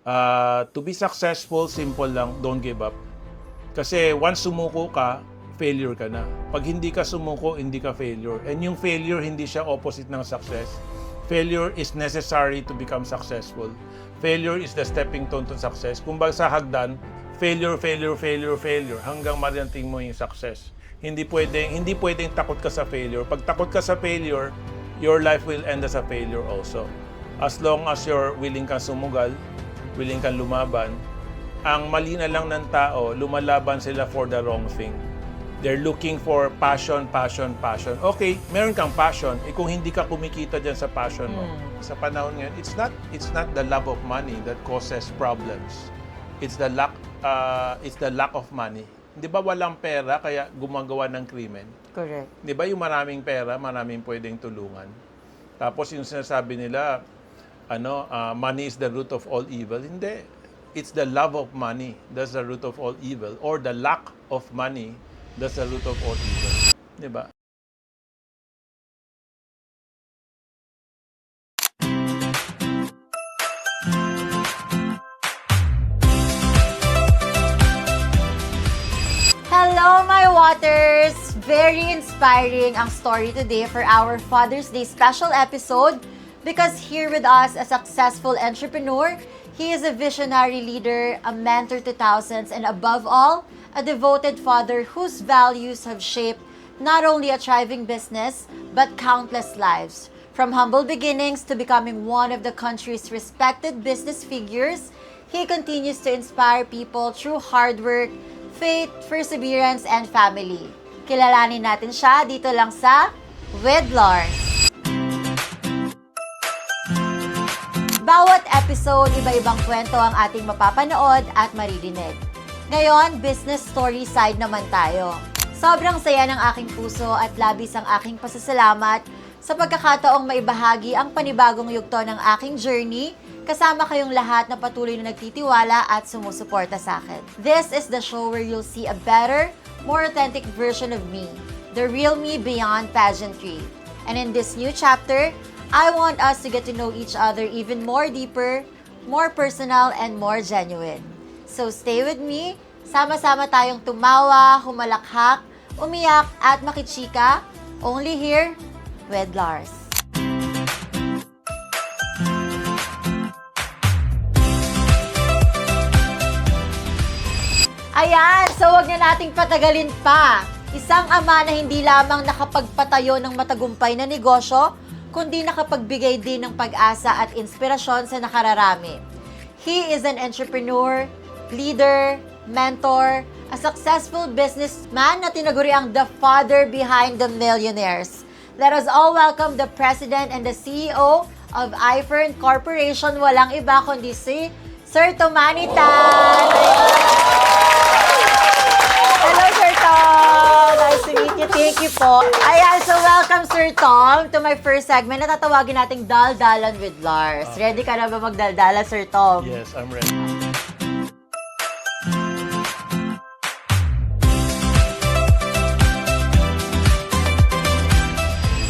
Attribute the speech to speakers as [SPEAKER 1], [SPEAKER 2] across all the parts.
[SPEAKER 1] To be successful, simple lang, don't give up. Kasi once sumuko ka, failure ka na. Pag hindi ka sumuko, hindi ka failure. And yung failure, hindi siya opposite ng success. Failure is necessary to become successful. Failure is the stepping stone to success. Kung sa hagdan, failure, failure, failure, failure, hanggang marating mo yung success. Hindi pwedeng takot ka sa failure. Pag takot ka sa failure, your life will end as a failure also. As long as you're willing kang sumugal, willing kang lumaban, ang mali na lang ng tao, lumalaban sila for the wrong thing. They're looking for passion, passion, passion. Okay, meron kang passion. Kung hindi ka kumikita dyan sa passion mo, sa panahon ngayon, it's not the love of money that causes problems. It's the lack of money. Di ba walang pera kaya gumagawa ng krimen?
[SPEAKER 2] Correct.
[SPEAKER 1] Di ba yung maraming pera, maraming pwedeng tulungan? Tapos yung sinasabi nila, money is the root of all evil. Hindi. It's the love of money that's the root of all evil, or the lack of money that's the root of all evil. Di ba?
[SPEAKER 2] Hello, my waters! Very inspiring ang story today for our Father's Day special episode because here with us, a successful entrepreneur, he is a visionary leader, a mentor to thousands, and above all, a devoted father whose values have shaped not only a thriving business, but countless lives. From humble beginnings to becoming one of the country's respected business figures, he continues to inspire people through hard work, faith, perseverance, and family. Kilalanin natin siya dito lang sa With Lars. Bawat episode, iba-ibang kwento ang ating mapapanood at maririnig. Ngayon, business story side naman tayo. Sobrang saya ng aking puso at labis ang aking pasasalamat sa pagkakataong maibahagi ang panibagong yugto ng aking journey kasama kayong lahat na patuloy na nagtitiwala at sumusuporta sa akin. This is the show where you'll see a better, more authentic version of me, the real me beyond pageantry. And in this new chapter, I want us to get to know each other even more deeper, more personal, and more genuine. So stay with me, sama-sama tayong tumawa, humalakhak, umiyak, at makichika, only here with Lars. Ayan, so wag na nating patagalin pa. Isang ama na hindi lamang nakapagpatayo ng matagumpay na negosyo, kundi nakapagbigay din ng pag-asa at inspirasyon sa nakararami. He is an entrepreneur, leader, mentor, a successful businessman na tinaguri ang the father behind the millionaires. Let us all welcome the President and the CEO of iFern Corporation, walang iba kundi si Sir Tomani Tan. Hello, Sir Tom! Nice to meet you. Thank you po. Ayan, so welcome, Sir Tom, to my first segment na tatawagin nating Daldalan with Lars. Ready ka na ba magdaldala, Sir Tom?
[SPEAKER 1] Yes, I'm ready.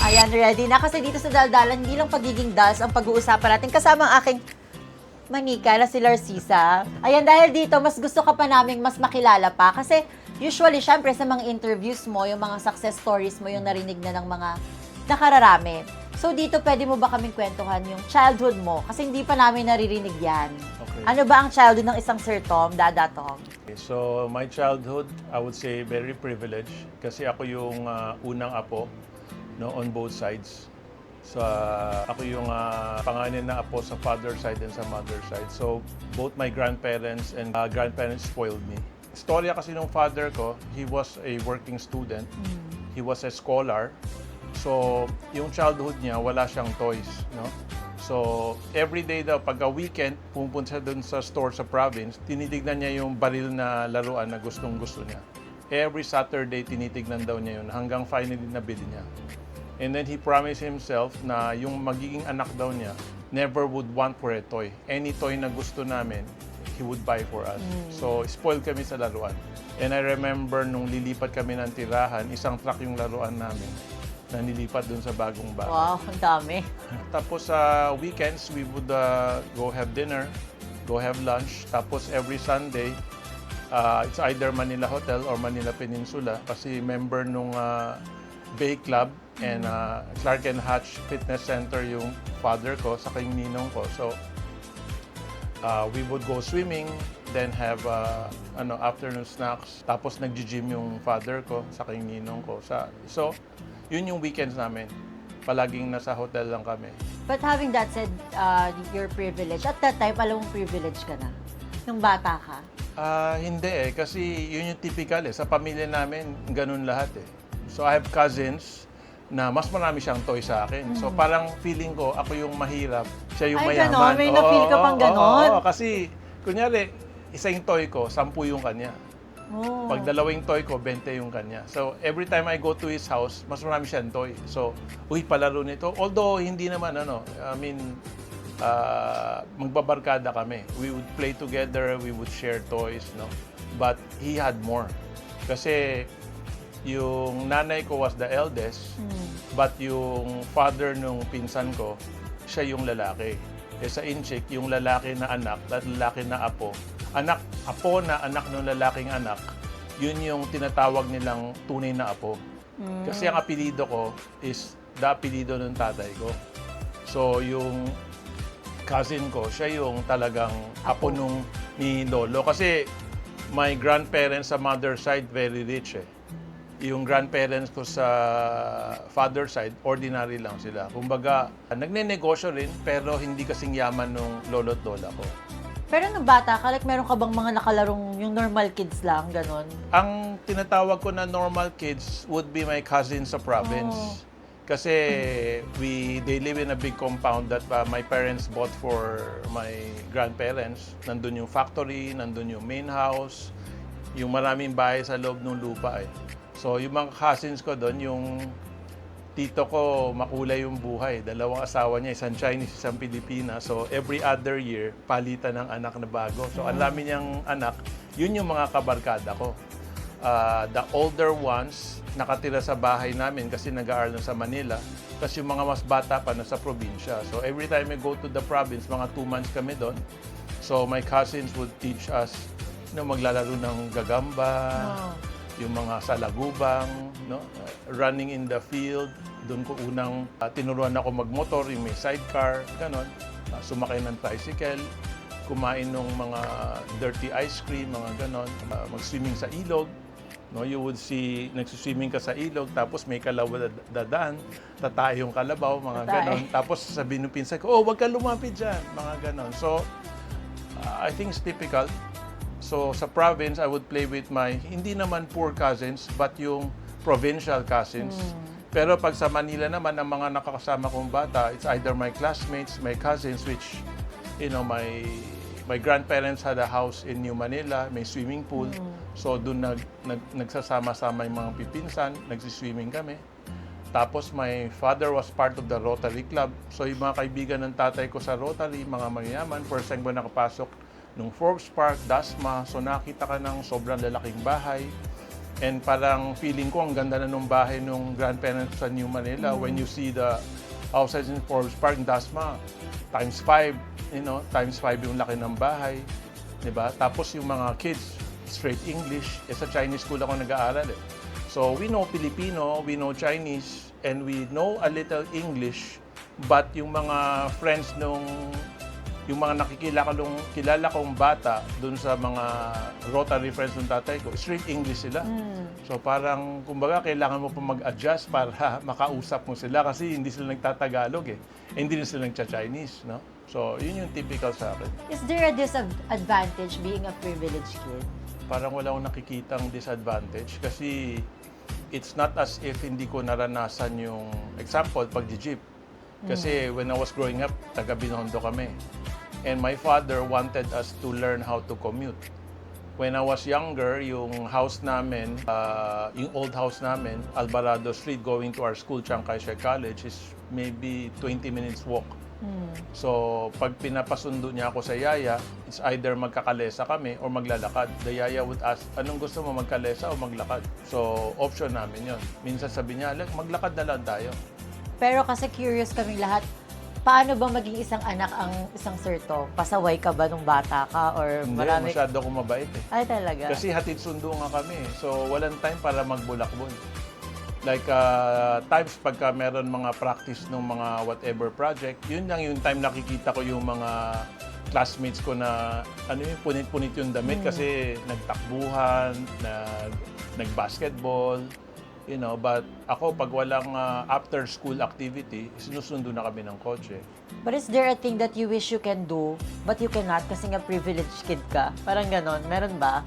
[SPEAKER 2] Ayan, ready na. Kasi dito sa Daldalan, hindi lang pagiging dals ang pag-uusapan natin. Kasama ang aking manika na si Larsisa. Ayan, dahil dito, mas gusto ka pa naming mas makilala pa. Kasi usually, syempre, sa mga interviews mo, yung mga success stories mo, yung narinig na ng mga nakararami. So dito, pwede mo ba kaming kwentuhan yung childhood mo? Kasi hindi pa namin naririnig yan.
[SPEAKER 1] Okay.
[SPEAKER 2] Ano ba ang childhood ng isang Sir Tom, Dada Tom?
[SPEAKER 1] So, my childhood, I would say very privileged kasi ako yung unang apo, no, on both sides. So, ako yung panganay na apo sa father side and sa mother side. So, both my grandparents and grandparents spoiled me. Istorya kasi ng father ko, he was a working student. He was a scholar. So, yung childhood niya, wala siyang toys, no? So, every day daw, pagka weekend, pumunta siya dun sa store sa province, tinitignan niya yung baril na laruan na gustong-gusto niya. Every Saturday, tinitignan daw niya yun hanggang finally nabili niya. And then he promised himself na yung magiging anak daw niya never would want for a toy. Any toy na gusto namin, he would buy for us. So, spoiled kami sa laruan. And I remember nung lilipat kami ng tirahan, isang truck yung laruan namin na nilipat dun sa bagong bahay.
[SPEAKER 2] Wow, ang dami.
[SPEAKER 1] Tapos sa weekends, we would go have dinner. go have lunch. Tapos every Sunday, it's either Manila Hotel or Manila Peninsula kasi member nung Bay Club and Clark and Hatch Fitness Center yung father ko sa yung ninong ko. So, we would go swimming, then have afternoon snacks. Tapos nag-gym yung father ko sa yung ninong ko. So, yun yung weekends namin. Palaging nasa hotel lang kami.
[SPEAKER 2] But having that said, you're privileged. At that time, alam mong privileged ka na. Nung bata ka.
[SPEAKER 1] Hindi kasi yun yung typical Sa pamilya namin, ganun lahat So I have cousins na mas marami siyang toy sa akin. So parang feeling ko, ako yung mahirap, siya yung
[SPEAKER 2] Ay,
[SPEAKER 1] mayaman.
[SPEAKER 2] ganon? May na-feel ka pang ganon?
[SPEAKER 1] Oo, kasi kunyari, isang toy ko, 10 yung kanya.
[SPEAKER 2] Oh.
[SPEAKER 1] Pag dalawang toy ko, 20 yung kanya. So, every time I go to his house, mas marami siyang toy. So, palaro nito. Although, hindi naman, magbabarkada kami. We would play together, we would share toys, But he had more. Kasi, yung nanay ko was the eldest, but yung father nung pinsan ko, siya yung lalaki. Sa Inchik, yung lalaki na anak at lalaki na apo, apo na anak ng lalaking anak, yun yung tinatawag nilang tunay na apo. Kasi ang apelido ko is the apelido ng tatay ko. So, yung cousin ko, siya yung talagang apo nung ni Lolo. Kasi my grandparents sa mother side, very rich Yung grandparents ko sa father side, ordinary lang sila. Kumbaga, nagne-negosyo rin, pero hindi kasing yaman nung lolo at lola ko.
[SPEAKER 2] Pero nung bata ka, meron ka bang mga nakalarong yung normal kids lang, ganon?
[SPEAKER 1] Ang tinatawag ko na normal kids would be my cousins sa province. Kasi they live in a big compound that my parents bought for my grandparents. Nandun yung factory, nandun yung main house, yung maraming bahay sa loob ng lupa So, yung mga cousins ko doon, yung tito ko, makulay yung buhay. 2 asawa niya, isang Chinese, isang Pilipina. So, every other year, palitan ng anak na bago. So, ang dami niyang anak, yun yung mga kabarkada ko. The older ones, nakatira sa bahay namin kasi nag-aaral sa Manila. Kasi yung mga mas bata pa nasa probinsya. So, every time I go to the province, mga 2 months kami doon. So, my cousins would teach us maglalaro ng gagamba, yung mga salagubang, running in the field. Doon ko unang tinuruan ako magmotor, yung may sidecar, ganon. Sumakay ng tricycle, kumain ng mga dirty ice cream, mga ganon. Mag-swimming sa ilog. You would see, nagsiswimming ka sa ilog, tapos may kalabaw dadaan, tatay yung kalabaw, mga ganon. Tapos sabihin ng pinsan ko, wag ka lumapit dyan, mga ganon. So, I think it's typical. So, sa province, I would play with my, hindi naman poor cousins, but yung provincial cousins. Pero pag sa Manila naman, ang mga nakakasama kong bata, it's either my classmates, my cousins, which, my grandparents had a house in New Manila, may swimming pool. So, doon nagsasama-sama yung mga pipinsan, nagsiswimming kami. Tapos, my father was part of the Rotary Club. So, yung mga kaibigan ng tatay ko sa Rotary, mga mayayaman, first time ko nakapasok nung Forbes Park, Dasma. So, nakita ka ng sobrang lalaking bahay. And parang feeling ko, ang ganda na nung bahay nung grandparents sa New Manila. When you see the houses in Forbes Park, Dasma, times 5, times 5 yung laki ng bahay. Diba? Tapos yung mga kids, straight English. Sa Chinese school ako nag-aaral So, we know Filipino, we know Chinese, and we know a little English. But yung mga friends yung mga kilala kong bata dun sa mga Rotary friends ng tatay ko, straight English sila. So parang, kumbaga, kailangan mo pa mag-adjust para makausap mo sila kasi hindi sila nagtatagalog hindi rin sila nagcha-Chinese, So, yun yung typical sa akin.
[SPEAKER 2] Is there a disadvantage being a privileged kid?
[SPEAKER 1] Parang wala akong nakikitang disadvantage kasi it's not as if hindi ko naranasan yung, example, pag-jeep. Kasi when I was growing up, taga Binondo kami. And my father wanted us to learn how to commute. When I was younger, yung house namin, yung old house namin, Alvarado Street, going to our school, Chiang Kai-shek College, is maybe 20 minutes walk. So, pag pinapasundo niya ako sa yaya, it's either magkakalesa kami or maglalakad. The yaya would ask, anong gusto mo, magkalesa o maglakad? So, option namin yon. Minsan sabi niya, maglakad na lang tayo.
[SPEAKER 2] Pero kasi curious kami lahat, Paano ba maging isang anak ang isang Sir Tom? Pasaway ka ba nung bata ka? Or
[SPEAKER 1] Hindi,
[SPEAKER 2] marami...
[SPEAKER 1] masyado akong mabait eh.
[SPEAKER 2] Ay, talaga?
[SPEAKER 1] Kasi hatid sundo nga kami. So, walang time para magbulakbol. Like, times pagka meron mga practice ng mga whatever project, yun lang yung time nakikita ko yung mga classmates ko na, punit-punit yung damit kasi nagtakbuhan, nag-basketball, but ako, pag walang after-school activity, sinusundo na kami ng kotse.
[SPEAKER 2] But is there a thing that you wish you can do, but you cannot kasi nga privileged kid ka? Parang ganon. Meron ba?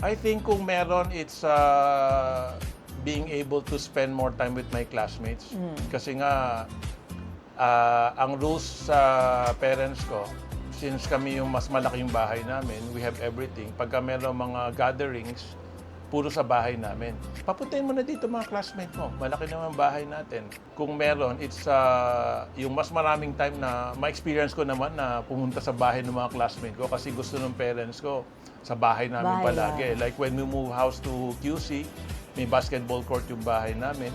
[SPEAKER 1] I think kung meron, it's being able to spend more time with my classmates. Kasi nga, ang rules sa parents ko, since kami yung mas malaking bahay namin, we have everything. Pagka meron mga gatherings, puro sa bahay namin. Papuntahin mo na dito mga classmate mo. Malaki naman bahay natin. Kung meron, it's yung mas maraming time na ma-experience ko naman na pumunta sa bahay ng mga classmate ko kasi gusto ng parents ko sa bahay namin
[SPEAKER 2] Bahay
[SPEAKER 1] palagi. Like when we move house to QC, may basketball court yung bahay namin.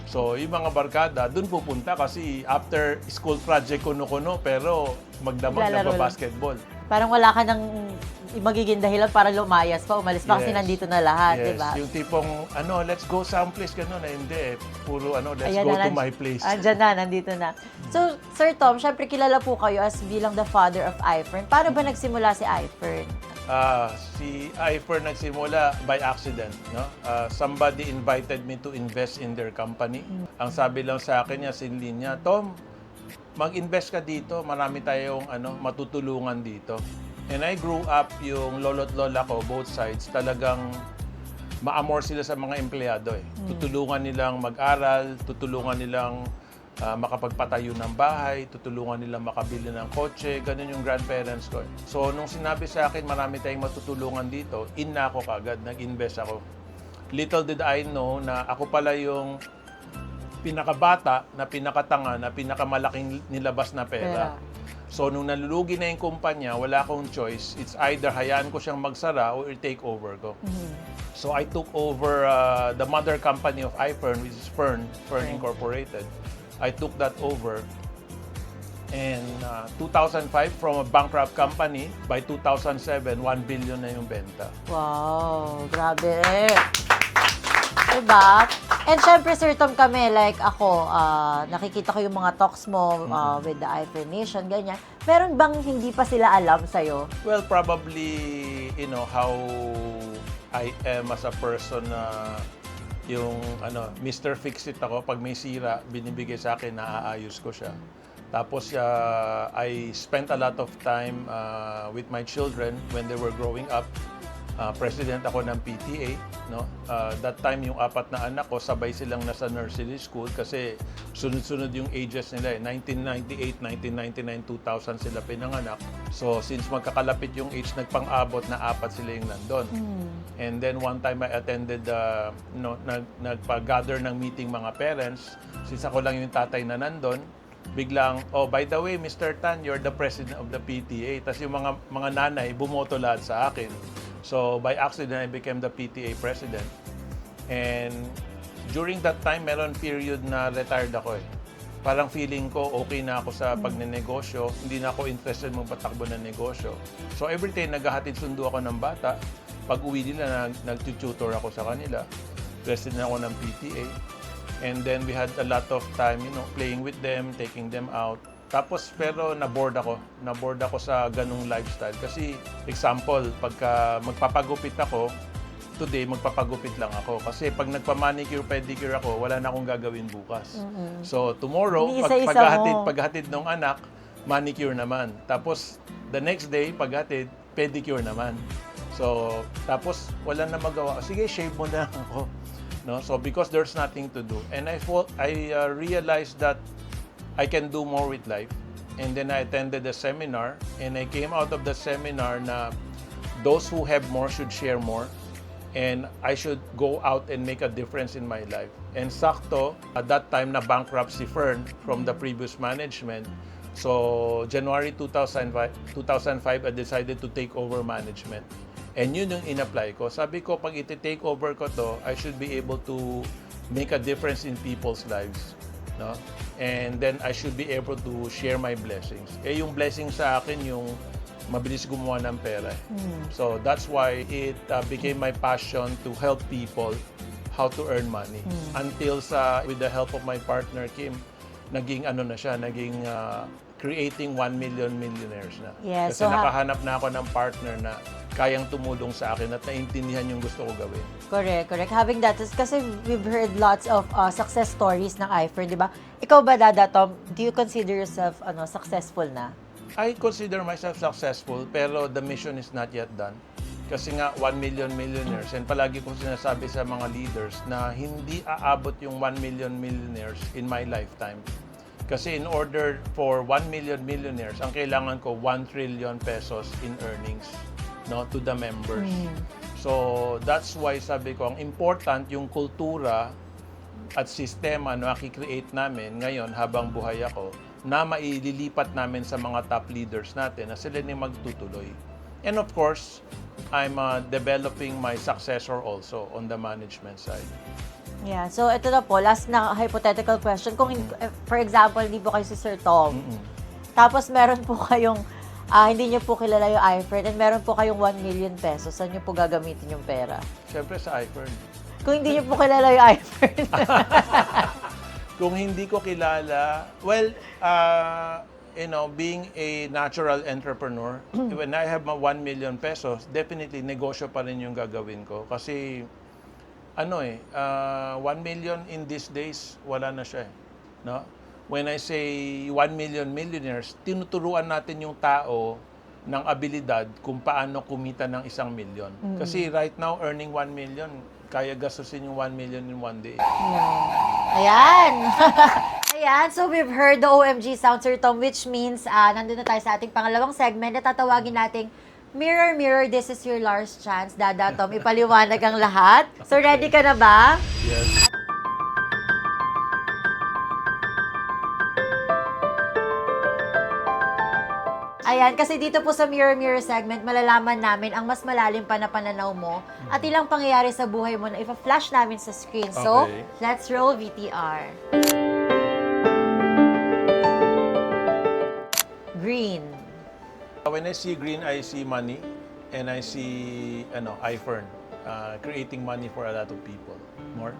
[SPEAKER 1] So, yung mga barkada, dun pupunta kasi after school project kuno-kuno, pero magdamag
[SPEAKER 2] Lalaro lang.
[SPEAKER 1] basketball.
[SPEAKER 2] Parang wala ka ng magiging dahilan para lumayas pa, umalis pa kasi
[SPEAKER 1] Yes.
[SPEAKER 2] nandito na lahat,
[SPEAKER 1] Yes,
[SPEAKER 2] di ba?
[SPEAKER 1] yung tipong, let's go someplace, gano'n. Hindi, puro, let's
[SPEAKER 2] Ayan
[SPEAKER 1] go
[SPEAKER 2] na,
[SPEAKER 1] to my place.
[SPEAKER 2] Andyan na, nandito na. So, Sir Tom, syempre kilala po kayo as bilang the father of iFern. Paano ba nagsimula si iFern?
[SPEAKER 1] Si iFern nagsimula by accident. No? Somebody invited me to invest in their company. Ang sabi lang sa akin niya, sinlin niya, Tom, mag-invest ka dito, marami tayong matutulungan dito. And I grew up, yung lolo't lola ko, both sides, talagang maamor sila sa mga empleyado. Tutulungan nilang mag-aral, tutulungan nilang makapagpatayo ng bahay, tutulungan nilang makabili ng kotse, ganun yung grandparents ko. So, nung sinabi sa akin, marami tayong matutulungan dito, in na ako kagad, nag-invest ako. Little did I know na ako pala yung pinakabata, na pinakatanga, na pinakamalaking nilabas na pera. So, nung nalulugi na yung kumpanya, wala akong choice. It's either hayaan ko siyang magsara or i-take over ko. So, I took over the mother company of iFern, which is Fern Incorporated. I took that over. And 2005, from a bankrupt company, by 2007, 1 billion na yung benta.
[SPEAKER 2] Wow, grabe. Diba? And syempre, Sir Tom, kami, like ako, nakikita ko yung mga talks mo with the iFern Nation, ganyan. Meron bang hindi pa sila alam sa'yo?
[SPEAKER 1] Well, probably, how I am as a person na yung Mr. Fix-It ako. Pag may sira, binibigay sa akin, naaayos ko siya. Tapos, I spent a lot of time with my children when they were growing up. President ako ng PTA. No? That time, yung 4 na anak ko, sabay silang nasa nursery school kasi sunod-sunod yung ages nila. 1998, 1999, 2000 sila pinanganak. So, since magkakalapit yung age, nagpang-abot na 4 sila yung nandun. And then, one time I attended, nagpa-gather ng meeting mga parents. Since ako lang yung tatay na nandun, biglang, by the way, Mr. Tan, you're the president of the PTA. Tapos yung mga nanay, bumoto lahat sa akin. So, by accident, I became the PTA president. And during that time, meron period na retired ako eh. Parang feeling ko, okay na ako sa pagnenegosyo. Hindi na ako interested mong patakbo ng negosyo. So, every day, naghahatid sundo ako ng bata. Pag uwi nila, nag-tutor ako sa kanila. President ako ng PTA. And then, we had a lot of time, playing with them, taking them out. Tapos, pero na-bored ako. Na-bored ako sa ganung lifestyle. Kasi, example, pagka magpapagupit ako, today, magpapagupit lang ako. Kasi pag nagpa-manicure, pedicure ako, wala na akong gagawin bukas. So, tomorrow, paghatid ng anak, manicure naman. Tapos, the next day, paghatid, pedicure naman. So, tapos, wala na magawa. Sige, shave mo na ako. No? So, because there's nothing to do. And I realized that I can do more with life. And then I attended a seminar, and I came out of the seminar na those who have more should share more. And I should go out and make a difference in my life. And sakto, at that time, na bankrupt si Fern from the previous management. So, January 2005, I decided to take over management. And yun yung in-apply ko. Sabi ko, pag iti-take over ko to, I should be able to make a difference in people's lives. no? And then I should be able to share my blessings. Yung blessing sa akin yung mabilis gumawa ng pera. So that's why it became my passion to help people how to earn money. Until with the help of my partner Kim, naging creating 1 million millionaires na.
[SPEAKER 2] Yes,
[SPEAKER 1] Kasi
[SPEAKER 2] so
[SPEAKER 1] nakahanap na ako ng partner na kayang tumulong sa akin at naintindihan yung gusto ko gawin.
[SPEAKER 2] Correct. Having that is kasi we've heard lots of success stories ng iFern, di ba? Ikaw ba, Dada Tom, do you consider yourself successful na?
[SPEAKER 1] I consider myself successful pero the mission is not yet done. Kasi nga 1 million millionaires and palagi kong sinasabi sa mga leaders na hindi aabot yung 1 million millionaires in my lifetime. Kasi in order for 1 million millionaires, ang kailangan ko 1 trillion pesos in earnings, no, to the members. So that's why sabi ko, ang important yung kultura at sistema na makikreate namin ngayon habang buhay ako na maililipat namin sa mga top leaders natin na sila na magtutuloy. And of course, I'm developing my successor also on the management side.
[SPEAKER 2] Yeah, so ito na po, last na hypothetical question. Kung, for example, hindi po kayo si Sir Tom, tapos meron po kayong, hindi niyo po kilala yung iFern, and meron po kayong 1 million pesos, saan niyo po gagamitin yung pera?
[SPEAKER 1] Siyempre sa iFern.
[SPEAKER 2] Kung hindi niyo po kilala yung iFern.
[SPEAKER 1] Kung hindi ko kilala, well, being a natural entrepreneur, when I have my 1 million pesos, definitely negosyo pa rin yung gagawin ko. Kasi 1 million in these days, wala na siya. No? When I say 1 million millionaires, tinuturuan natin yung tao ng abilidad kung paano kumita ng 1 million. Kasi right now, earning 1 million, kaya gastusin yung 1 million in one day.
[SPEAKER 2] Ayan! Ayan, so we've heard the OMG sound, Sir Tom, which means nandun na tayo sa ating pangalawang segment na tatawagin nating Mirror, Mirror, this is your last chance. Dada Tom, ipaliwanag ang lahat. So ready ka na ba?
[SPEAKER 1] Yes.
[SPEAKER 2] Ayan, kasi dito po sa Mirror Mirror segment, malalaman namin ang mas malalim pa na pananaw mo at ilang pangyayari sa buhay mo na ipa-flash namin sa screen. So,
[SPEAKER 1] Okay.
[SPEAKER 2] let's roll VTR. Green.
[SPEAKER 1] When I see green, I see money and I see iFern, creating money for a lot of people. More?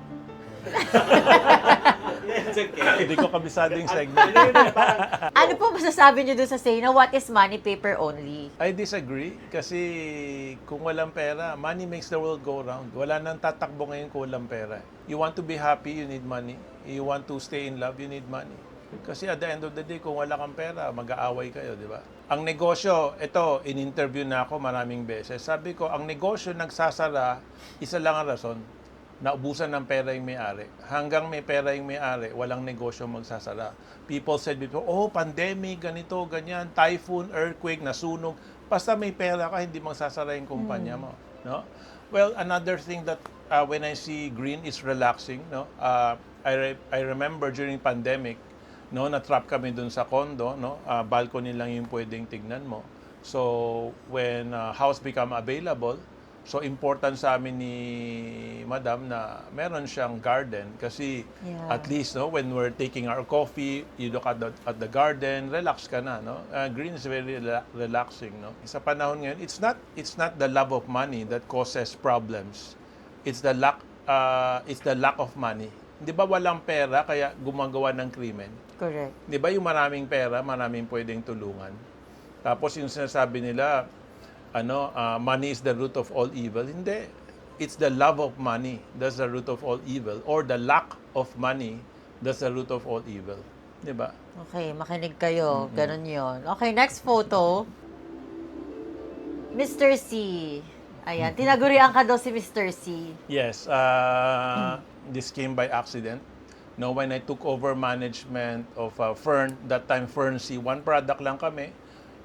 [SPEAKER 3] It's okay.
[SPEAKER 1] Hindi ko kabisado yung segment.
[SPEAKER 2] Ano po masasabi niyo doon sa saying na what is money, paper only?
[SPEAKER 1] I disagree kasi kung walang pera, money makes the world go round. Wala nang tatakbo ngayon kung walang pera. You want to be happy, you need money. You want to stay in love, you need money. Kasi at the end of the day, kung wala kang pera, mag-aaway kayo, di ba? Ang negosyo, ito, in-interview na ako maraming beses. Sabi ko, ang negosyo nagsasara, isa lang ang rason, naubusan ng pera yung may-ari. Hanggang may pera yung may-ari, walang negosyo magsasara. People said before, pandemic, ganito, ganyan, typhoon, earthquake, nasunog. Basta may pera ka, hindi magsasara yung kumpanya mo. No? Well, another thing that when I see green is relaxing. No? I remember during pandemic, no, na-trap kami dun sa condo, no? Balcony lang yung pwedeng tignan mo. So, when house become available, so important sa amin ni Madam na meron siyang garden kasi at least when we're taking our coffee, you look at the garden, relax ka na, no? Green is very relaxing, no? Sa panahon ngayon, it's not the love of money that causes problems. It's the lack of money. 'Di ba walang pera kaya gumagawa ng krimen?
[SPEAKER 2] Correct.
[SPEAKER 1] 'Di ba yung maraming pera, maraming pwedeng tulungan. Tapos yung sinasabi nila, money is the root of all evil. Hindi. It's the love of money that's the root of all evil, or the lack of money that's the root of all evil. 'Di ba?
[SPEAKER 2] Okay, makinig kayo. Ganun yun. Okay, next photo. Mr. C. Ayan, tinagurian ka daw si Mr. C.
[SPEAKER 1] Yes, this came by accident. No, when I took over management of Fern, that time Fern C, one product lang kami.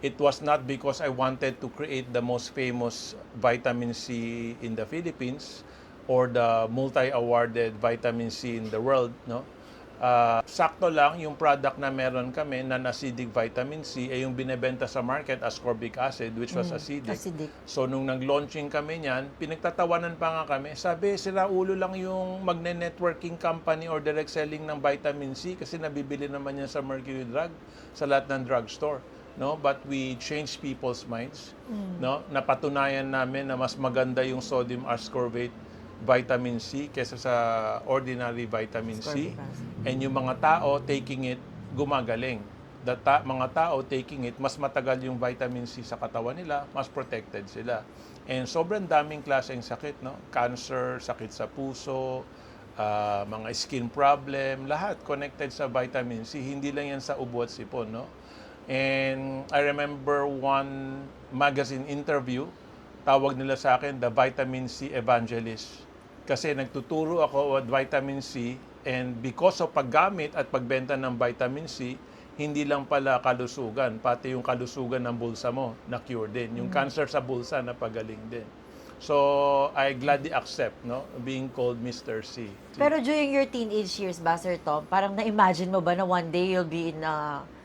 [SPEAKER 1] It was not because I wanted to create the most famous vitamin C in the Philippines or the multi-awarded vitamin C in the world, no. sakto lang yung product na meron kami na acidic vitamin C ay yung binebenta sa market ascorbic acid which was acidic. So nung nag-launching kami niyan, pinagtatawanan pa nga kami. Sabi, sira ulo lang yung magne-networking company or direct selling ng vitamin C kasi nabibili naman yan sa Mercury Drug, sa lahat ng drugstore. No, but we change people's minds. No, napatunayan namin na mas maganda yung sodium ascorbate vitamin C kaysa sa ordinary vitamin C. And yung mga tao taking it, gumagaling. Mga tao taking it, mas matagal yung vitamin C sa katawan nila, mas protected sila. And sobrang daming klaseng sakit, no? Cancer, sakit sa puso, mga skin problem, lahat connected sa vitamin C. Hindi lang yan sa ubo at sipon, no? And I remember one magazine interview, tawag nila sa akin, the Vitamin C Evangelist. Kasi nagtuturo ako about vitamin C and because of paggamit at pagbenta ng vitamin C, hindi lang pala kalusugan, pati yung kalusugan ng bulsa mo na-cure din. Yung cancer sa bulsa napagaling din. So, I gladly accept, no, being called Mr. C.
[SPEAKER 2] Pero during your teenage years ba, Sir Tom, parang na-imagine mo ba na one day you'll be in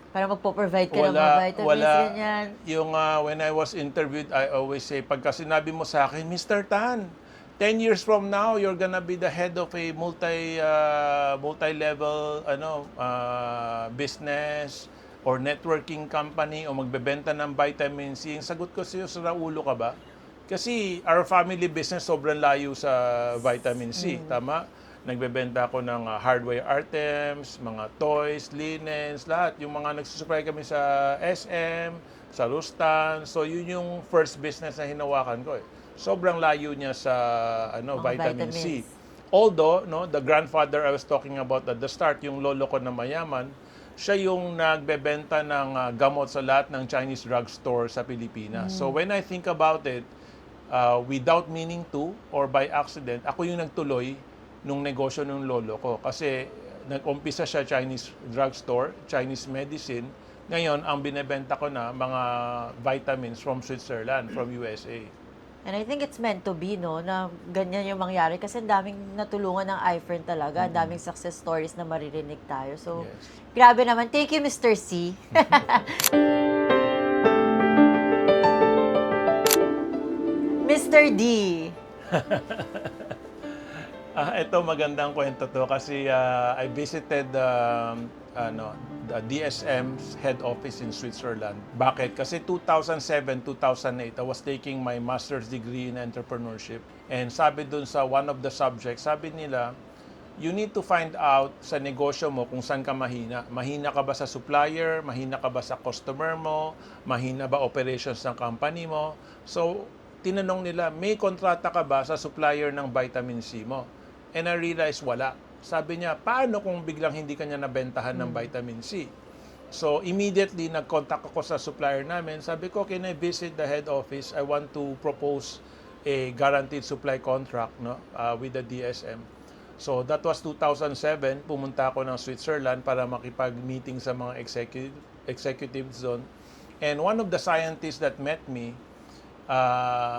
[SPEAKER 2] parang magpo-provide ka ng mga vitamins, ganyan?
[SPEAKER 1] Yung when I was interviewed, I always say, pagka sinabi mo sa akin, Mr. Tan, 10 years from now, you're gonna be the head of a multi-level business or networking company o magbebenta ng vitamin C. Yung sagot ko sa'yo, sira ulo ka ba? Kasi our family business sobrang layo sa vitamin C, tama? Nagbebenta ako ng hardware items, mga toys, linens, lahat. Yung mga nagsusupply kami sa SM, sa Rustan. So, yun yung first business na hinawakan ko. Sobrang layo niya sa vitamin C. Although, no, the grandfather I was talking about at the start, yung lolo ko na mayaman, siya yung nagbebenta ng gamot sa lahat ng Chinese drugstore sa Pilipinas. So, when I think about it, without meaning to or by accident, ako yung nagtuloy nung negosyo ng lolo ko. Kasi nag-umpisa siya Chinese drugstore, Chinese medicine. Ngayon, ang binebenta ko na mga vitamins from Switzerland, from USA.
[SPEAKER 2] And I think it's meant to be, no, na ganyan yung mangyari. Kasi ang daming natulungan ng iFriend talaga. Ang daming success stories na maririnig tayo. So, grabe naman. Thank you, Mr. C. Mr. D.
[SPEAKER 1] Ito magandang kwento to kasi I visited the DSM's head office in Switzerland. Bakit? Kasi 2007-2008, I was taking my master's degree in entrepreneurship. And sabi dun sa one of the subjects, sabi nila, you need to find out sa negosyo mo kung saan ka mahina. Mahina ka ba sa supplier? Mahina ka ba sa customer mo? Mahina ba operations ng company mo? So, tinanong nila, may kontrata ka ba sa supplier ng vitamin C mo? And I realized wala. Sabi niya, paano kung biglang hindi kanya nabentahan ng vitamin C? So immediately nag-contact ako sa supplier namin. Sabi ko, can I visit the head office? I want to propose a guaranteed supply contract, no, with the DSM. So that was 2007. Pumunta ako ng Switzerland para makipag-meeting sa mga executives doon. And one of the scientists that met me,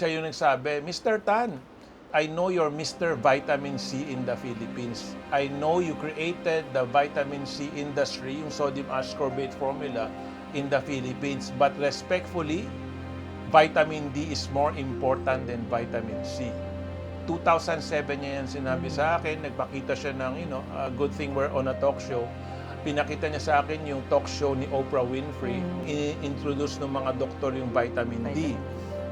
[SPEAKER 1] siya yung nagsabi, Mr. Tan, I know you're Mr. Vitamin C in the Philippines. I know you created the vitamin C industry, yung sodium ascorbate formula in the Philippines. But respectfully, vitamin D is more important than vitamin C. 2007 niya yan sinabi sa akin. Nagpakita siya ng, a good thing we're on a talk show. Pinakita niya sa akin yung talk show ni Oprah Winfrey. I-introduce ng mga doktor yung vitamin D.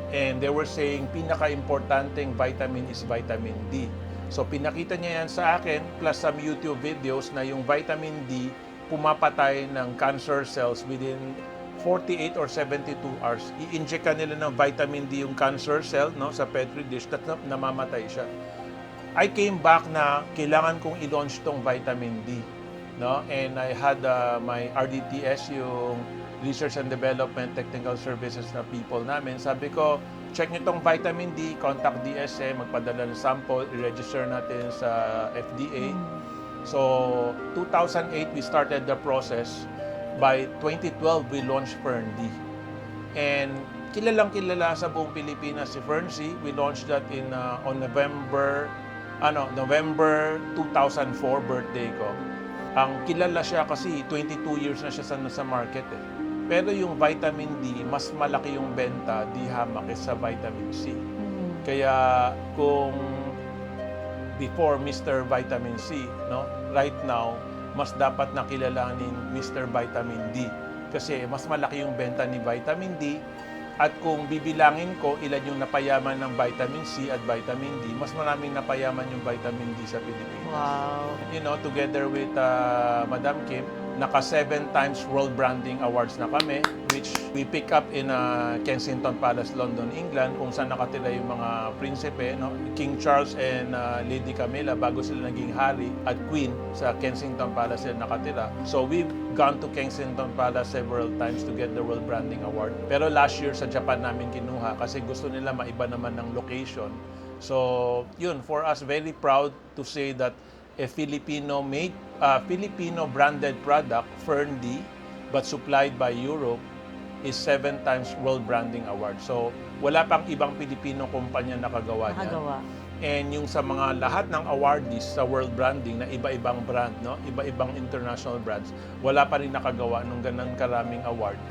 [SPEAKER 1] And they were saying, pinaka-importanteng vitamin is vitamin D. So, pinakita niya yan sa akin, plus some YouTube videos na yung vitamin D pumapatay ng cancer cells within 48 or 72 hours. I-inject ka nila ng vitamin D yung cancer cell, no, sa Petri dish, at namamatay siya. I came back na kailangan kong i-launch tong vitamin D. No? And I had my RDTS, yung Research and Development Technical Services na people namin. Sabi ko, check nyo tong vitamin D, contact DSM, magpadala ng sample, i-register natin sa FDA. So, 2008, we started the process. By 2012, we launched Fern-D. And kilalang kilala sa buong Pilipinas si Fern-C. We launched that in on November 2004, birthday ko. ang kilala siya kasi 22 years na siya sa market eh. Pero yung vitamin D, mas malaki yung benta di hamak sa vitamin C. Kaya kung before Mr. Vitamin C, no, right now, mas dapat nakilalanin Mr. Vitamin D. Kasi mas malaki yung benta ni vitamin D. At kung bibilangin ko ilan yung napayaman ng vitamin C at vitamin D, mas maraming napayaman yung vitamin D sa Pilipinas.
[SPEAKER 2] Wow.
[SPEAKER 1] You know, together with Madam Kim, naka 7 times World Branding Awards na kami, which we pick up in Kensington Palace, London, England, kung saan nakatira yung mga prinsipe, no? King Charles and Lady Camilla, bago sila naging hari at queen sa Kensington Palace sila nakatira. So we've gone to Kensington Palace several times to get the World Branding Award. Pero last year sa Japan namin kinuha kasi gusto nila maiba naman ng location. So yun, for us, very proud to say that a Filipino-made, Filipino-branded product, Fern D, but supplied by Europe, is 7 times World Branding Award. So, wala pang ibang Pilipino kumpanya nakagawa niyan.
[SPEAKER 2] Nakagawa.
[SPEAKER 1] And yung sa mga lahat ng awardees sa World Branding na iba-ibang brand, no? Iba-ibang international brands, wala pa rin nakagawa ng ganun karaming award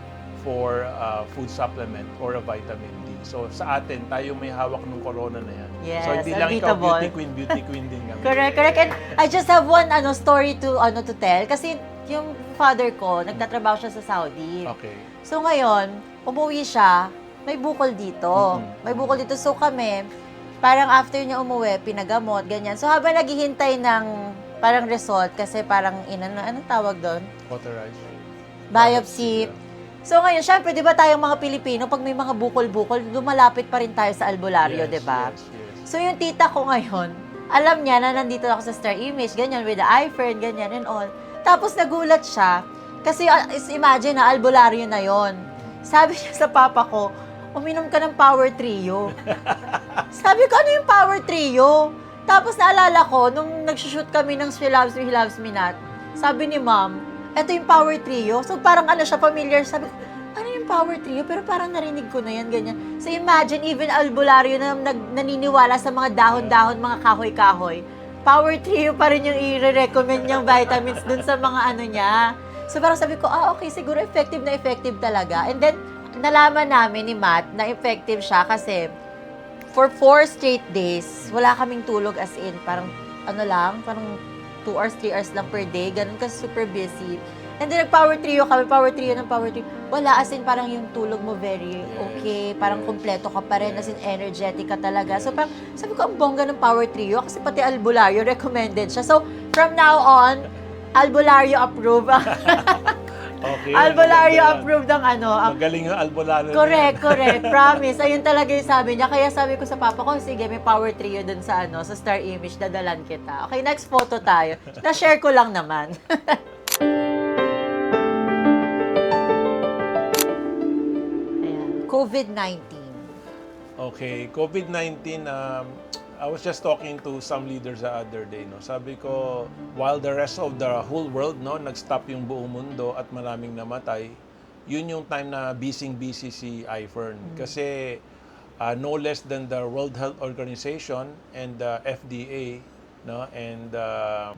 [SPEAKER 1] for food supplement or a vitamin D. So sa atin, tayo may hawak ng corona na yan.
[SPEAKER 2] Yes,
[SPEAKER 1] so hindi lang ikaw
[SPEAKER 2] unbeatable.
[SPEAKER 1] beauty queen din kami.
[SPEAKER 2] Correct. And I just have one story to tell kasi yung father ko, nagtatrabaho siya sa Saudi.
[SPEAKER 1] Okay.
[SPEAKER 2] So ngayon, umuwi siya, may bukol dito.
[SPEAKER 1] Mhm.
[SPEAKER 2] May bukol dito. So kami, parang after niya umuwi, pinagamot, ganyan. So habang naghihintay ng parang result, kasi parang anong tawag doon?
[SPEAKER 1] Authorized.
[SPEAKER 2] Biopsy. So ngayon, syempre, di ba tayong mga Pilipino, pag may mga bukol-bukol, lumalapit pa rin tayo sa albularyo, di ba?
[SPEAKER 1] Yes.
[SPEAKER 2] So yung tita ko ngayon, alam niya na nandito ako sa Star Image, ganyan, with the iFern, ganyan, and all. Tapos nagulat siya, kasi imagine na albularyo na yon. Sabi niya sa papa ko, uminom ka ng Power Trio. Sabi ko, ano yung Power Trio? Tapos naalala ko, nung nagsushoot kami ng She Loves Me Not, sabi ni ma'am, eto yung Power Trio. So parang siya, familiar. Sabi ko, ano yung Power Trio? Pero parang narinig ko na yan, ganyan. So imagine, even albularyo na naniniwala sa mga dahon-dahon, mga kahoy-kahoy, Power Trio pa rin yung i-recommend niyang vitamins dun sa mga niya. So parang sabi ko, okay, siguro effective na effective talaga. And then, nalaman namin ni Matt na effective siya kasi for 4 straight days, wala kaming tulog as in. Parang, parang 2 hours, 3 hours lang per day. Ganun kasi super busy. And then, nag-power trio kami, power trio. Wala, as in, parang yung tulog mo very okay. Parang kumpleto ka pa rin, as in, energetic ka talaga. So, parang, sabi ko, ang bongga ng power trio kasi pati albularyo, recommended siya. So, from now on, albularyo approved.
[SPEAKER 1] Okay.
[SPEAKER 2] Albularyo approved ang
[SPEAKER 1] Magaling yung albularyo.
[SPEAKER 2] Correct. Promise. Ayun talaga yung sabi niya. Kaya sabi ko sa papa ko, sige, may power trio dun sa sa Star Image, dadalan kita. Okay, next photo tayo. Na-share ko lang naman. Ayan. COVID-19.
[SPEAKER 1] Okay, COVID-19, I was just talking to some leaders the other day, no. Sabi ko, while the rest of the whole world, no, nag-stop yung buong mundo at maraming namatay, yun yung time na busy si iFern. Kasi no less than the World Health Organization and the FDA, no, and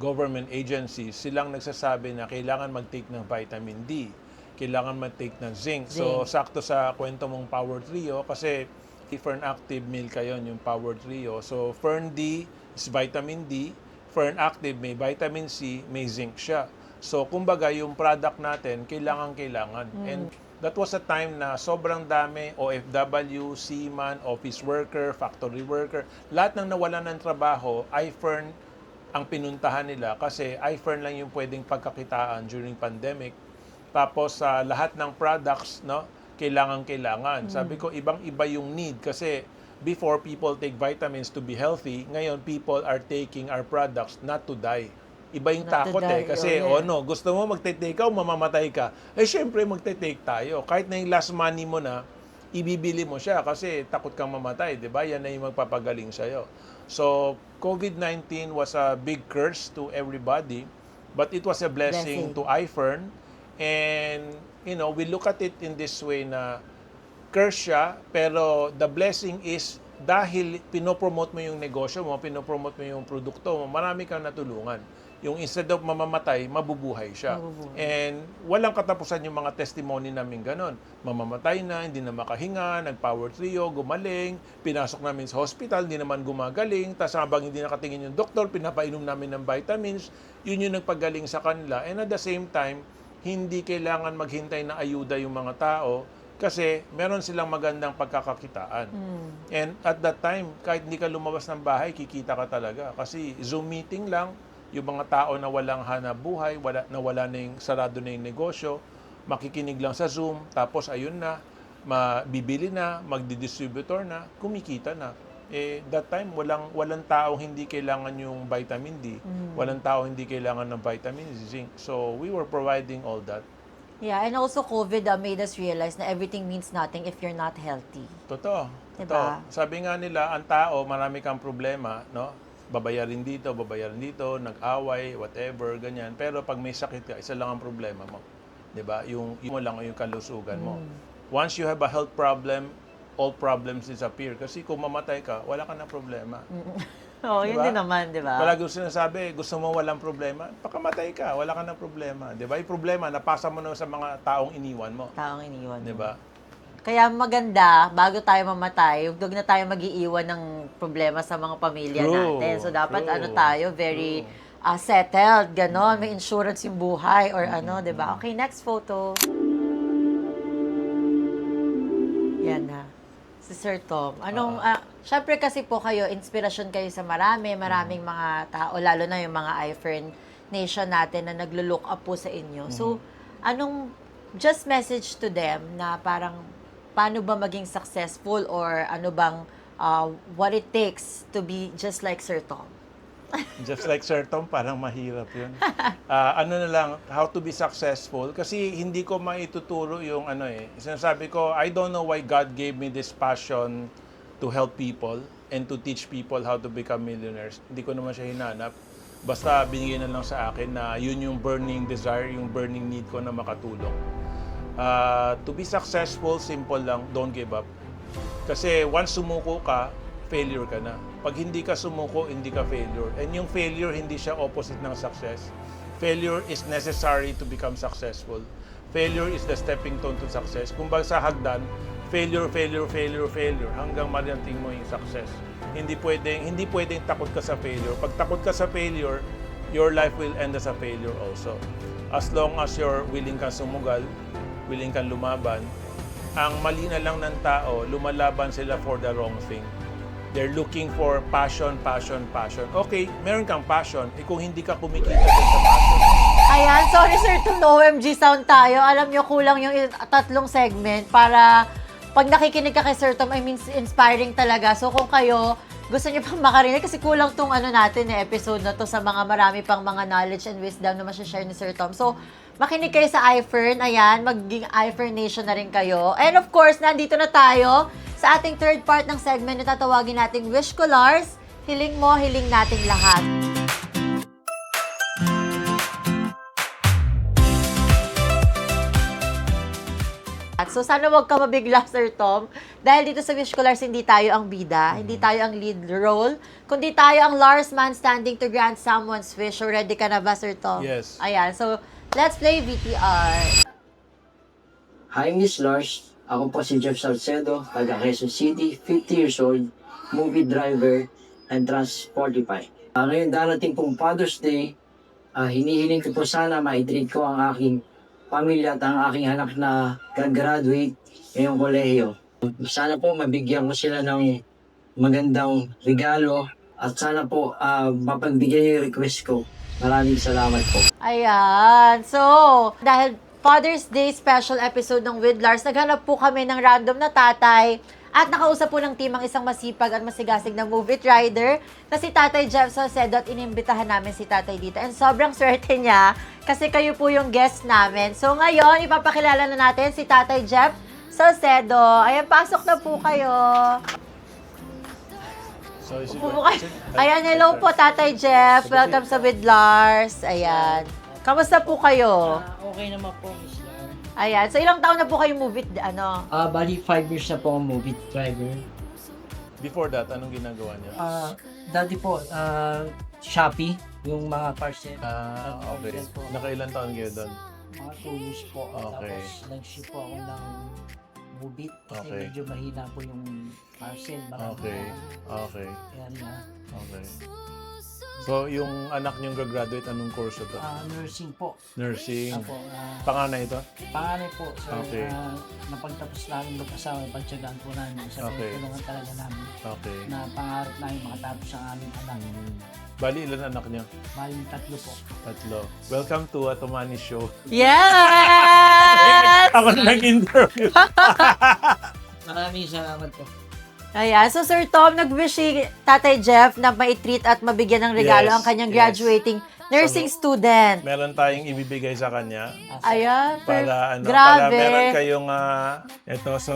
[SPEAKER 1] government agencies, silang nagsasabi na kailangan mag-take ng vitamin D, kailangan mag-take ng zinc. So, sakto sa kwento mong Power Trio kasi Fern Active Milk yun, yung Power Trio. So, Fern D is vitamin D. Fern Active may vitamin C, may zinc siya. So, kumbaga, yung product natin, kailangan. And that was a time na sobrang dami, OFW, seaman, office worker, factory worker, lahat ng nawalan ng trabaho, iFern ang pinuntahan nila kasi iFern lang yung pwedeng pagkakitaan during pandemic. Tapos, sa lahat ng products, no, kailangan. Sabi ko, ibang-iba yung need kasi before people take vitamins to be healthy, ngayon people are taking our products not to die. Iba yung
[SPEAKER 2] Not to
[SPEAKER 1] takot
[SPEAKER 2] die,
[SPEAKER 1] kasi gusto mo magte-take ka o mamamatay ka. Syempre magte-take tayo. Kahit na yung last money mo na, ibibili mo siya kasi takot kang mamatay, 'di ba? Yan na yung magpapagaling sa iyo. So, COVID-19 was a big curse to everybody, but it was a blessing to iFern. And we look at it in this way na curse siya, pero the blessing is dahil pinopromote mo yung negosyo mo, pinopromote mo yung produkto mo, marami kang natulungan. yung instead of mamamatay, mabubuhay siya.
[SPEAKER 2] Mabubuhay.
[SPEAKER 1] And walang katapusan yung mga testimony namin ganon. Mamamatay na, hindi na makahinga, nag-power trio, gumaling, pinasok namin sa hospital, hindi naman gumagaling, tapos habang hindi nakatingin yung doktor, pinapainom namin ng vitamins, yun yung nagpagaling sa kanila. And at the same time, hindi kailangan maghintay na ayuda yung mga tao kasi meron silang magandang pagkakakitaan. And at that time, kahit hindi ka lumabas ng bahay, kikita ka talaga. Kasi Zoom meeting lang, yung mga tao na walang hanap buhay, wala na yung sarado na yung negosyo, makikinig lang sa Zoom, tapos ayun na, bibili na, magdi-distributor na, kumikita na. That time, walang taong hindi kailangan yung vitamin D, walang taong hindi kailangan ng vitamin zinc. So, we were providing all that.
[SPEAKER 2] Yeah, and also COVID made us realize na everything means nothing if you're not healthy.
[SPEAKER 1] Totoo.
[SPEAKER 2] Diba?
[SPEAKER 1] Sabi nga nila, ang tao, marami kang problema, no? Babayarin dito, nag-away, whatever, ganyan. Pero pag may sakit ka, isa lang ang problema mo. 'Di ba? Yung mo lang yung kalusugan mo. Once you have a health problem, all problems disappear. Kasi kung mamatay ka, wala ka na problema.
[SPEAKER 2] Oo, yun
[SPEAKER 1] Diba?
[SPEAKER 2] din naman, di ba?
[SPEAKER 1] Palagi ko sinasabi, gusto mo walang problema, pagkamatay ka, wala ka na problema. 'Di ba? Yung problema, napasa mo na sa mga taong iniwan mo.
[SPEAKER 2] Taong iniwan.
[SPEAKER 1] 'Di ba?
[SPEAKER 2] Kaya maganda, bago tayo mamatay, huwag na tayo mag-iiwan ng problema sa mga pamilya
[SPEAKER 1] True,
[SPEAKER 2] natin. So, dapat
[SPEAKER 1] true,
[SPEAKER 2] tayo, very settled, ganon. May insurance yung buhay or ano, di ba? Okay, next photo. Yan na. Si Sir Tom. Syempre kasi po kayo, inspirasyon kayo sa maraming mga tao, lalo na yung mga iFern Nation natin na naglo-look up po sa inyo. So, anong just message to them na parang paano ba maging successful or ano bang what it takes to be just like Sir Tom?
[SPEAKER 1] Just like Sir Tom, parang mahirap yun. Ano na lang, how to be successful. Kasi hindi ko maituturo yung sinasabi ko, I don't know why God gave me this passion to help people and to teach people how to become millionaires. Hindi ko naman siya hinanap. Basta binigay na lang sa akin na yun yung burning desire, yung burning need ko na makatulong. To be successful, simple lang, don't give up. Kasi once sumuko ka, failure ka na. Pag hindi ka sumuko, hindi ka failure. And yung failure, hindi siya opposite ng success. Failure is necessary to become successful. Failure is the stepping stone to success. Kung ba sa hagdan, failure, hanggang marating mo yung success. Hindi pwedeng takot ka sa failure. Pag takot ka sa failure, your life will end as a failure also. As long as you're willing kang sumugal, willing kang lumaban, ang mali na lang ng tao, lumalaban sila for the wrong thing. They're looking for passion. Okay, meron kang passion. Kung hindi ka kumikita sa passion.
[SPEAKER 2] Ayan, sorry Sir Tom, OMG sound tayo. Alam nyo, kulang yung tatlong segment para pag nakikinig ka kay Sir Tom, I mean, inspiring talaga. So kung kayo, gusto niyo pang makarinig, kasi kulang tong natin episode na to sa mga marami pang mga knowledge and wisdom na share ni Sir Tom. So, makinig kayo sa iFern. Ayan, maging iFern Nation na rin kayo. And of course, nandito na tayo sa ating third part ng segment na tatawagin nating Wish Colors. Hiling mo, hiling nating lahat. So, sana wag ka mabigla, Sir Tom. Dahil dito sa Wish Colors, hindi tayo ang bida, hindi tayo ang lead role, kundi tayo ang Lars man standing to grant someone's wish. So, ready ka na ba, Sir Tom?
[SPEAKER 1] Yes.
[SPEAKER 2] Ayan. So, let's play VTR.
[SPEAKER 3] Hi, Miss Lars. Ako po si Jeff Salcedo, taga Quezon City, 50 years old, movie driver, and Transportify. Ngayon darating pong Father's Day, hinihiling ko po sana ma-treat ko ang aking pamilya at ang aking anak na graduate ngayong kolehiyo. Sana po mabigyan ko sila ng magandang regalo at sana po mapagbigyan niyo yung request ko. Maraming salamat po.
[SPEAKER 2] Ayan. So, dahil Father's Day special episode ng With Lars, naghanap po kami ng random na tatay at nakausap po ng team ang isang masipag at masigasig na movie rider na si Tatay Jeff Salcedo at inimbitahan namin si Tatay dito. And sobrang swerte niya kasi kayo po yung guest namin. So ngayon, ipapakilala na natin si Tatay Jeff Salcedo. Ayan, pasok na po kayo.
[SPEAKER 1] So,
[SPEAKER 2] Upo po kayo. Ayan, hello po Tatay Jeff. Welcome sa With Lars. Ayan. Kamusta po kayo?
[SPEAKER 3] Okay naman po, Miss Lars.
[SPEAKER 2] Ayan. So, ilang taon na po kayo movie,
[SPEAKER 3] Bali 5 years na po ang movie driver.
[SPEAKER 1] Before that, anong ginagawa niya?
[SPEAKER 3] Dati po, Shopee, yung mga parcel.
[SPEAKER 1] Okay.
[SPEAKER 3] Yan po.
[SPEAKER 1] Nakailan taon kayo doon?
[SPEAKER 3] Mga 2 years po.
[SPEAKER 1] Okay.
[SPEAKER 3] Tapos nag-ship po ako ng Mubit kasi
[SPEAKER 1] Okay.
[SPEAKER 3] medyo mahina po yung parcel. Marami
[SPEAKER 1] Okay.
[SPEAKER 3] po.
[SPEAKER 1] Okay.
[SPEAKER 3] Kaya na,
[SPEAKER 1] Okay. So, yung anak niyong gagraduate, anong kurso to?
[SPEAKER 3] nursing po.
[SPEAKER 1] Nursing.
[SPEAKER 3] Ako,
[SPEAKER 1] Panganay ito?
[SPEAKER 3] panganay po. So,
[SPEAKER 1] Okay.
[SPEAKER 3] napagtapos namin mag-asawa, pagtsagaan po namin. Sa
[SPEAKER 1] Okay.
[SPEAKER 3] tulungan talaga namin
[SPEAKER 1] Okay.
[SPEAKER 3] na pangarap namin makatapos ang aming anak.
[SPEAKER 1] Bali, ilan anak niyo?
[SPEAKER 3] Maling 3 po.
[SPEAKER 1] 3. Welcome to Atomani Show.
[SPEAKER 2] Yes!
[SPEAKER 1] Ako na nag-interview.
[SPEAKER 3] Maraming salamat po.
[SPEAKER 2] Ayan. So, Sir Tom, nag-wish si Tatay Jeff na mai-treat at mabigyan ng regalo
[SPEAKER 1] Yes,
[SPEAKER 2] ang kanyang
[SPEAKER 1] yes.
[SPEAKER 2] graduating nursing student.
[SPEAKER 1] Meron tayong ibibigay sa kanya.
[SPEAKER 2] Ayan.
[SPEAKER 1] Para
[SPEAKER 2] Grabe.
[SPEAKER 1] meron kayong ito, so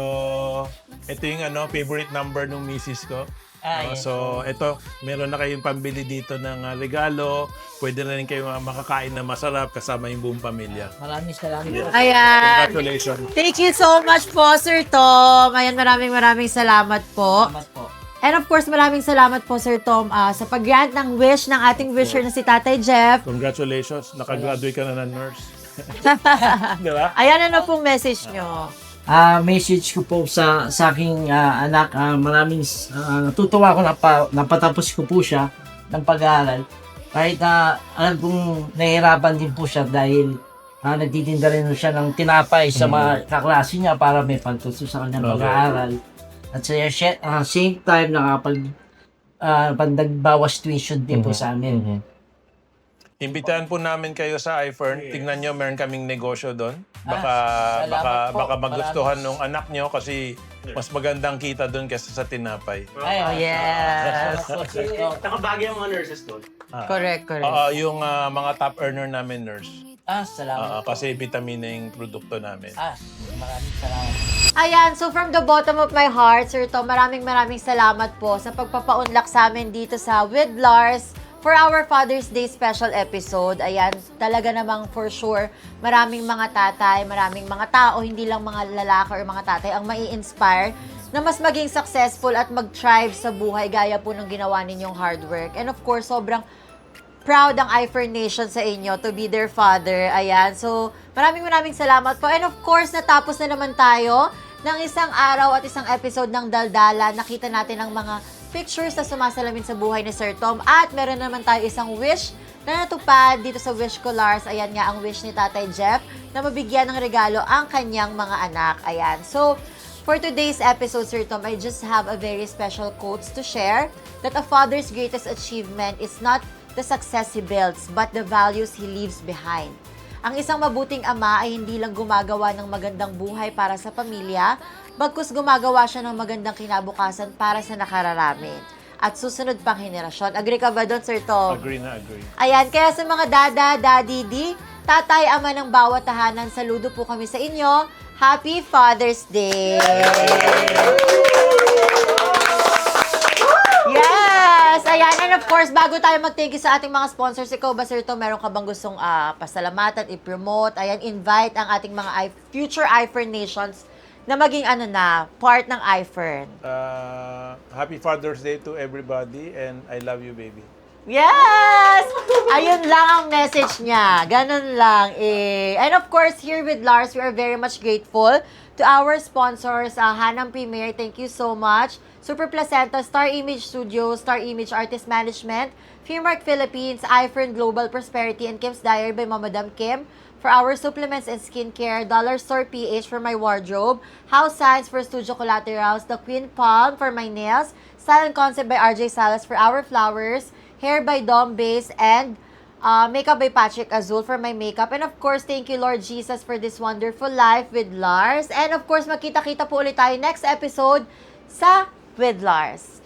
[SPEAKER 1] ito yung favorite number ng misis ko.
[SPEAKER 3] Yes.
[SPEAKER 1] So ito, meron na kayong pambili dito ng regalo. Pwede na rin kayong makakain na masarap kasama yung buong pamilya.
[SPEAKER 3] Maraming salamat po.
[SPEAKER 2] Ayan.
[SPEAKER 1] Congratulations.
[SPEAKER 2] Thank you so much po, Sir Tom. Ayan, maraming salamat po.
[SPEAKER 3] Salamat po.
[SPEAKER 2] And of course, maraming salamat po, Sir Tom, sa pag-grant ng wish ng ating wisher na si Tatay Jeff.
[SPEAKER 1] Congratulations. Nakagraduate ka na ng nurse. Di ba?
[SPEAKER 2] Ayan, ano pong message nyo?
[SPEAKER 3] Message ko po sa aking anak, maraming natutuwa ako na napatapos ko po siya ng pag-aaral. Kahit alam kong nahihirapan din po siya dahil nagtitinda rin siya ng tinapay sa mga kaklase niya para may pagtuto sa kanyang
[SPEAKER 1] Okay.
[SPEAKER 3] pag-aaral. At sa same time pandagbawas tuition din po sa amin.
[SPEAKER 1] Imbitahan po namin kayo sa iFern. Tignan nyo, meron kaming negosyo doon.
[SPEAKER 3] salamat po.
[SPEAKER 1] Baka magustuhan ng anak nyo kasi mas magandang kita doon kaysa sa tinapay.
[SPEAKER 2] Oh, yes.
[SPEAKER 4] Nakabagay ang mga nurses doon.
[SPEAKER 2] Correct.
[SPEAKER 1] Yung mga top earner namin nurse.
[SPEAKER 3] Salamat.
[SPEAKER 1] Kasi vitamina yung produkto namin.
[SPEAKER 3] Maraming salamat.
[SPEAKER 2] Ayan, so from the bottom of my heart, Sir Tom, maraming salamat po sa pagpapaunlak sa amin dito sa With Lars for our Father's Day special episode. Ayan, talaga namang for sure, maraming mga tatay, maraming mga tao, hindi lang mga lalaki or mga tatay, ang mai-inspire na mas maging successful at mag-thrive sa buhay gaya po ng ginawa ninyong hard work. And of course, sobrang proud ang iFern Nation sa inyo to be their father. Ayan. So, maraming salamat po. And of course, natapos na naman tayo ng isang araw at isang episode ng Daldala. Nakita natin ang mga pictures na sumasalamin sa buhay ni Sir Tom. At meron naman tayo isang wish na natupad dito sa Wish ko, Lars. Ayan nga ang wish ni Tatay Jeff na mabigyan ng regalo ang kanyang mga anak. Ayan. So, for today's episode, Sir Tom, I just have a very special quotes to share that a father's greatest achievement is not the success he builds, but the values he leaves behind. Ang isang mabuting ama ay hindi lang gumagawa ng magandang buhay para sa pamilya, bagkus gumagawa siya ng magandang kinabukasan para sa nakararami at susunod pang henerasyon. Agree ka ba doon, Sir Tom?
[SPEAKER 1] Agree na agree.
[SPEAKER 2] Ayan, kaya sa mga dada, daddy, tatay, ama ng bawat tahanan, saludo po kami sa inyo. Happy Father's Day! Yes! Ayan, and of course, bago tayo mag-thank you sa ating mga sponsors, ikaw ba, Sir Tom, meron ka bang gustong pasalamatan, i-promote, ayan, invite ang ating mga future iFern Nations na maging part ng iFern?
[SPEAKER 1] Happy Father's Day to everybody and I love you, baby.
[SPEAKER 2] Yes! Ayun lang ang message niya. Ganun lang. And of course, here with Lars, we are very much grateful to our sponsors, Hanam Premier, thank you so much. Super Placenta, Star Image Studio, Star Image Artist Management, Firmark Philippines, iFern Global Prosperity, and Kim's Diary by Madam Kim for our supplements and skincare, Dollar Store PH for my wardrobe, House Science for Studio Collaterals, The Queen Palm for my nails, Style and Concept by RJ Salas for our flowers, Hair by Dom Base, and Makeup by Patrick Azul for my makeup. And of course, thank you, Lord Jesus, for this wonderful life with Lars. And of course, magkita-kita po ulit tayo next episode sa With Lars.